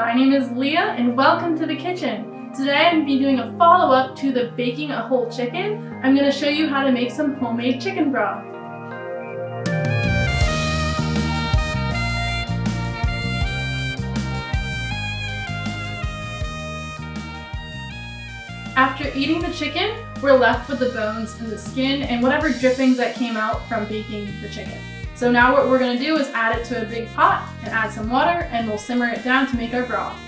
my name is Lia and welcome to the kitchen. Today I'm going to be doing a follow-up to the baking a whole chicken. I'm going to show you how to make some homemade chicken broth. After eating the chicken, we're left with the bones and the skin and whatever drippings that came out from baking the chicken. So now what we're going to do is add it to a big pot and add some water and we'll simmer it down to make our broth.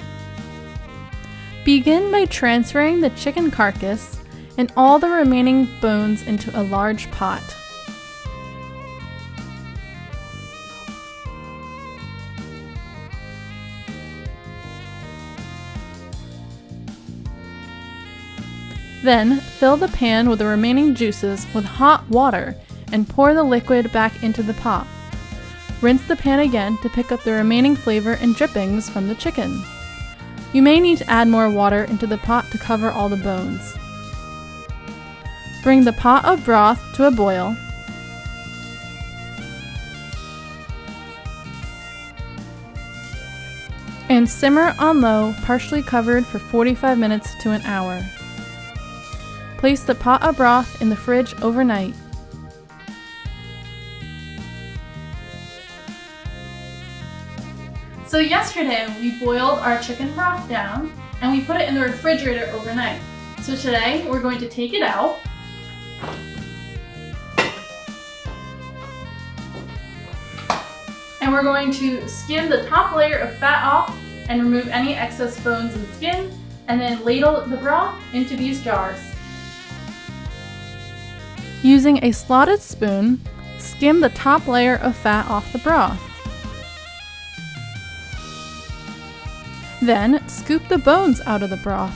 Begin by transferring the chicken carcass and all the remaining bones into a large pot. Then fill the pan with the remaining juices with hot water and pour the liquid back into the pot. Rinse the pan again to pick up the remaining flavor and drippings from the chicken. You may need to add more water into the pot to cover all the bones. Bring the pot of broth to a boil. And simmer on low, partially covered for 45 minutes to an hour. Place the pot of broth in the fridge overnight. So yesterday we boiled our chicken broth down and we put it in the refrigerator overnight. So today we're going to take it out. And we're going to skim the top layer of fat off and remove any excess bones and skin, and then ladle the broth into these jars. Using a slotted spoon, skim the top layer of fat off the broth. Then, scoop the bones out of the broth.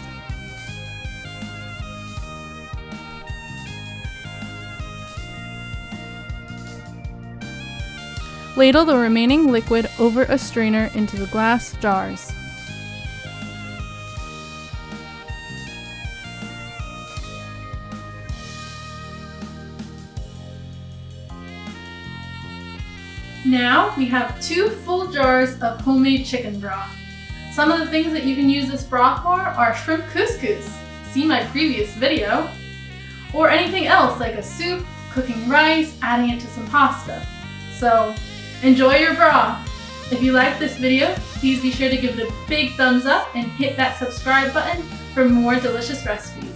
Ladle the remaining liquid over a strainer into the glass jars. Now we have 2 full jars of homemade chicken broth. Some of the things that you can use this broth for are shrimp couscous, see my previous video, or anything else like a soup, cooking rice, adding it to some pasta. So enjoy your broth. If you liked this video, please be sure to give it a big thumbs up and hit that subscribe button for more delicious recipes.